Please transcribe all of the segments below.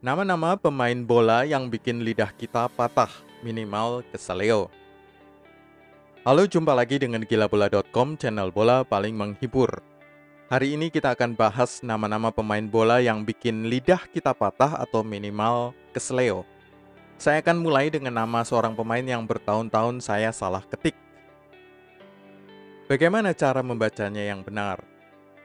Nama-nama pemain bola yang bikin lidah kita patah, minimal keseleo. Halo, jumpa lagi dengan gilabola.com, channel bola paling menghibur. Hari ini kita akan bahas nama-nama pemain bola yang bikin lidah kita patah atau minimal keseleo. Saya akan mulai dengan nama seorang pemain yang bertahun-tahun saya salah ketik. Bagaimana cara membacanya yang benar?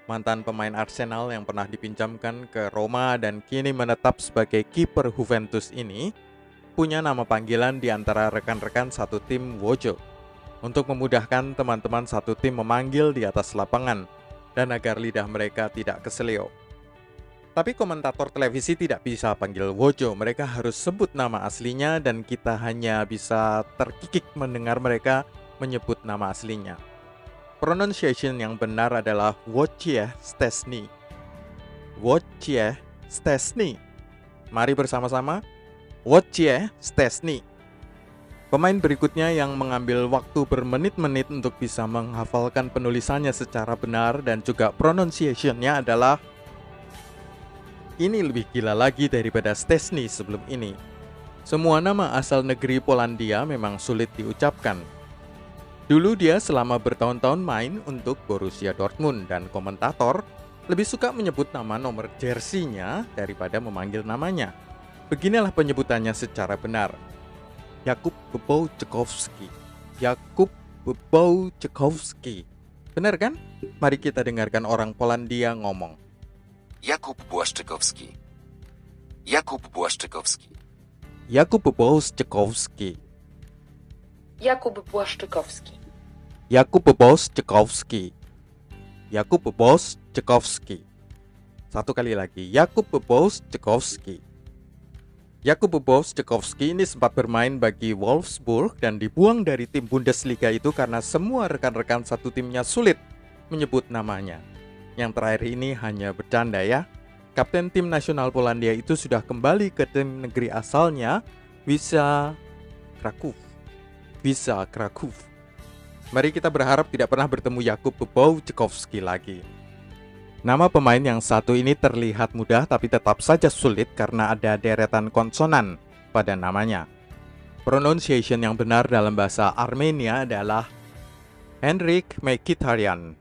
Mantan pemain Arsenal yang pernah dipinjamkan ke Roma dan kini menetap sebagai kiper Juventus ini punya nama panggilan di antara rekan-rekan satu tim Wojo untuk memudahkan teman-teman satu tim memanggil di atas lapangan dan agar lidah mereka tidak keseleo. Tapi komentator televisi tidak bisa panggil Wojo, mereka harus sebut nama aslinya dan kita hanya bisa terkikik mendengar mereka menyebut nama aslinya. Pronunciation yang benar adalah Wojciech Szczesny. Wojciech Szczesny. Mari bersama-sama. Wojciech Szczesny. Pemain berikutnya yang mengambil waktu bermenit-menit untuk bisa menghafalkan penulisannya secara benar dan juga pronunciation-nya adalah, ini lebih gila lagi daripada Szczesny sebelum ini. Semua nama asal negeri Polandia memang sulit diucapkan. Dulu dia selama bertahun-tahun main untuk Borussia Dortmund dan komentator lebih suka menyebut nama nomor jersey-nya daripada memanggil namanya. Beginilah penyebutannya secara benar. Jakub Wojciechowski. Jakub Wojciechowski. Benar kan? Mari kita dengarkan orang Polandia ngomong. Jakub Błaszczykowski. Jakub Błaszczykowski. Jakub Wojciechowski. Jakub Błaszczykowski. Jakub Wojciechowski. Jakub Wojciechowski. Satu kali lagi, Jakub Wojciechowski. Jakub Wojciechowski ini sempat bermain bagi Wolfsburg dan dibuang dari tim Bundesliga itu karena semua rekan-rekan satu timnya sulit menyebut namanya. Yang terakhir ini hanya bercanda ya. Kapten tim nasional Polandia itu sudah kembali ke tim negeri asalnya, Wisła Kraków. Mari kita berharap tidak pernah bertemu Jakub Wojciechowski lagi. Nama pemain yang satu ini terlihat mudah tapi tetap saja sulit karena ada deretan konsonan pada namanya. Pronunciation yang benar dalam bahasa Armenia adalah Henrik Mkhitaryan.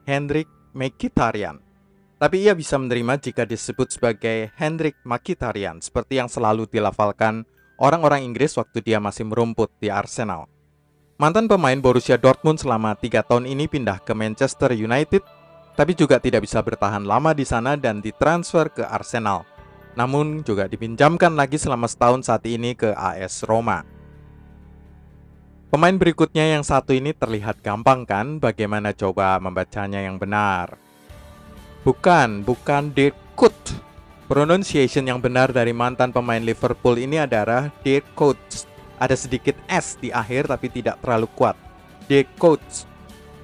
Henrik Mkhitaryan. Tapi ia bisa menerima jika disebut sebagai Henrik Mkhitaryan, seperti yang selalu dilafalkan orang-orang Inggris waktu dia masih merumput di Arsenal. Mantan pemain Borussia Dortmund selama 3 tahun ini pindah ke Manchester United, tapi juga tidak bisa bertahan lama di sana dan ditransfer ke Arsenal. Namun juga dipinjamkan lagi selama setahun saat ini ke AS Roma. Pemain berikutnya yang satu ini terlihat gampang kan? Bagaimana coba membacanya yang benar? Bukan Dirk Kuyt. Pronunciation yang benar dari mantan pemain Liverpool ini adalah Dirk Kuyt. Ada sedikit S di akhir tapi tidak terlalu kuat. Dirk Kuyt.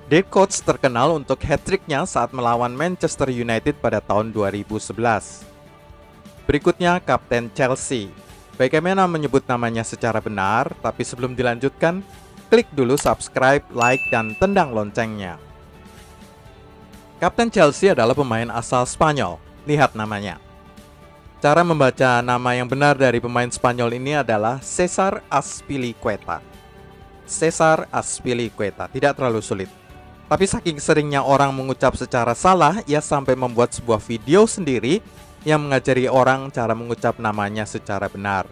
Dirk Kuyt terkenal untuk hat-trick-nya saat melawan Manchester United pada tahun 2011. Berikutnya Kapten Chelsea. Bagaimana menyebut namanya secara benar? Tapi sebelum dilanjutkan, klik dulu subscribe, like, dan tendang loncengnya. Kapten Chelsea adalah pemain asal Spanyol. Lihat namanya. Cara membaca nama yang benar dari pemain Spanyol ini adalah César Azpilicueta. César Azpilicueta, tidak terlalu sulit. Tapi saking seringnya orang mengucap secara salah, ia sampai membuat sebuah video sendiri yang mengajari orang cara mengucap namanya secara benar.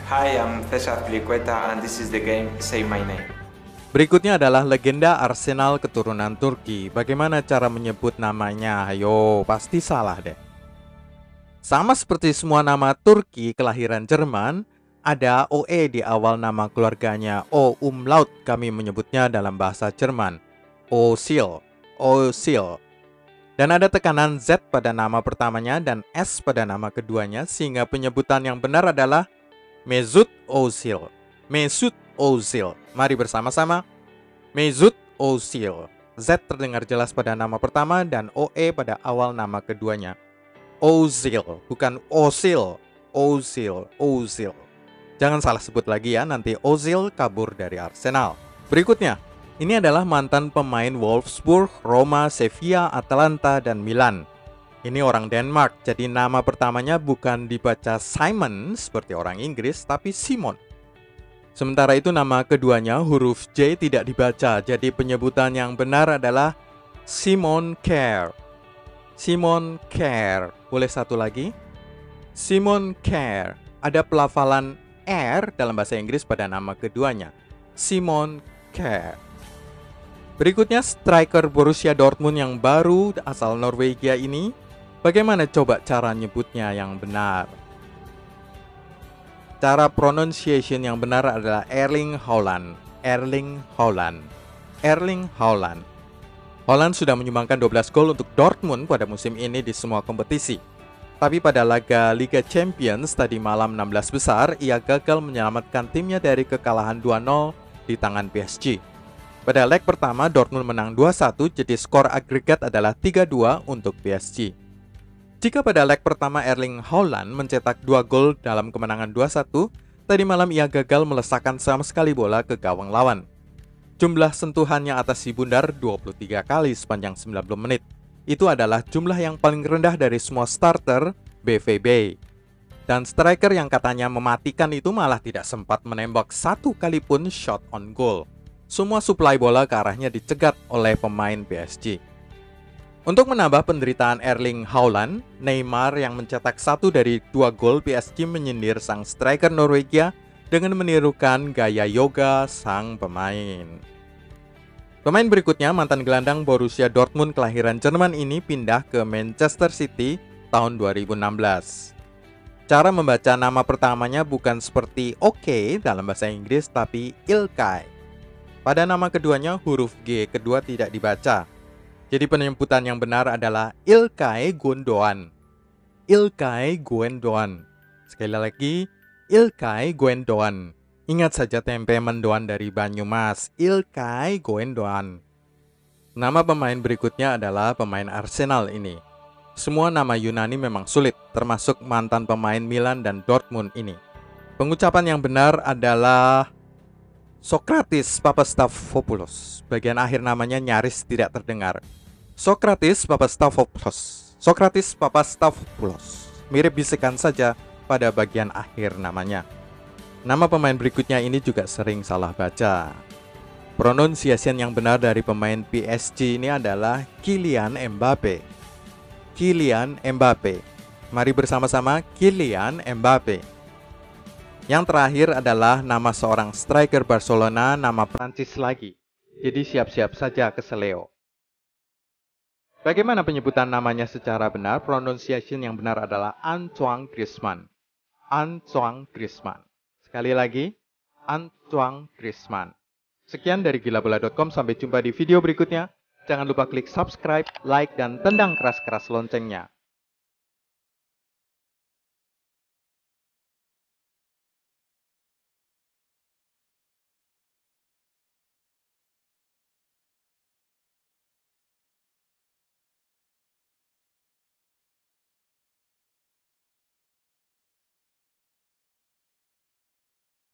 Hi, I'm César Azpilicueta and this is the game Say My Name. Berikutnya adalah legenda Arsenal keturunan Turki. Bagaimana cara menyebut namanya? Ayo, pasti salah deh. Sama seperti semua nama Turki kelahiran Jerman, ada OE di awal nama keluarganya. O umlaut kami menyebutnya dalam bahasa Jerman. Özil. Dan ada tekanan Z pada nama pertamanya dan S pada nama keduanya, sehingga penyebutan yang benar adalah Mesut Özil. Mesut Özil. Mari bersama-sama. Mesut Özil. Z terdengar jelas pada nama pertama dan OE pada awal nama keduanya. Ozil, bukan Ozil. Ozil. Jangan salah sebut lagi ya, nanti Ozil kabur dari Arsenal. Berikutnya, ini adalah mantan pemain Wolfsburg, Roma, Sevilla, Atalanta, dan Milan. Ini orang Denmark, jadi nama pertamanya bukan dibaca Simon seperti orang Inggris, tapi Simon. Sementara itu nama keduanya huruf J tidak dibaca, jadi penyebutan yang benar adalah Simon Kjær. Simon Kjær. Boleh satu lagi? Simon Kjær. Ada pelafalan R dalam bahasa Inggris pada nama keduanya. Simon Kjær. Berikutnya striker Borussia Dortmund yang baru asal Norwegia ini. Bagaimana coba cara nyebutnya yang benar? Cara pronunciation yang benar adalah Erling Haaland. Erling Haaland. Erling Haaland. Haaland sudah menyumbangkan 12 gol untuk Dortmund pada musim ini di semua kompetisi. Tapi pada laga Liga Champions tadi malam 16 besar, ia gagal menyelamatkan timnya dari kekalahan 2-0 di tangan PSG. Pada leg pertama, Dortmund menang 2-1, jadi skor agregat adalah 3-2 untuk PSG. Jika pada leg pertama Erling Haaland mencetak 2 gol dalam kemenangan 2-1, tadi malam ia gagal melesakkan sama sekali bola ke gawang lawan. Jumlah sentuhannya atas si bundar 23 kali sepanjang 90 menit. Itu adalah jumlah yang paling rendah dari semua starter BVB. Dan striker yang katanya mematikan itu malah tidak sempat menembak satu kali pun shot on goal. Semua suplai bola ke arahnya dicegat oleh pemain PSG. Untuk menambah penderitaan Erling Haaland, Neymar yang mencetak 1 dari 2 gol PSG menyindir sang striker Norwegia dengan menirukan gaya yoga sang pemain. Pemain berikutnya, mantan gelandang Borussia Dortmund kelahiran Jerman ini pindah ke Manchester City tahun 2016. Cara membaca nama pertamanya bukan seperti OK dalam bahasa Inggris, tapi Ilkay. Pada nama keduanya, huruf G kedua tidak dibaca. Jadi penyebutan yang benar adalah Ilkay Gundogan. Ilkay Gundogan. Sekali lagi, Ilkay Gundogan. Ingat saja tempe mendoan dari Banyumas, Ilkay Gundogan. Nama pemain berikutnya adalah pemain Arsenal ini. Semua nama Yunani memang sulit, termasuk mantan pemain Milan dan Dortmund ini. Pengucapan yang benar adalah Sokratis Papastafopoulos. Bagian akhir namanya nyaris tidak terdengar. Sokratis Papastafopoulos. Sokratis Papastafopoulos. Mirip bisikan saja pada bagian akhir namanya. Nama pemain berikutnya ini juga sering salah baca. Pronunciation yang benar dari pemain PSG ini adalah Kylian Mbappe. Kylian Mbappe. Mari bersama-sama Kylian Mbappe. Yang terakhir adalah nama seorang striker Barcelona, nama Prancis lagi. Jadi siap-siap saja keseleo. Bagaimana penyebutan namanya secara benar? Pronunciation yang benar adalah Antoine Griezmann. Antoine Griezmann. Sekali lagi, Antoine Griezmann. Sekian dari gilabola.com, sampai jumpa di video berikutnya. Jangan lupa klik subscribe, like, dan tendang keras-keras loncengnya.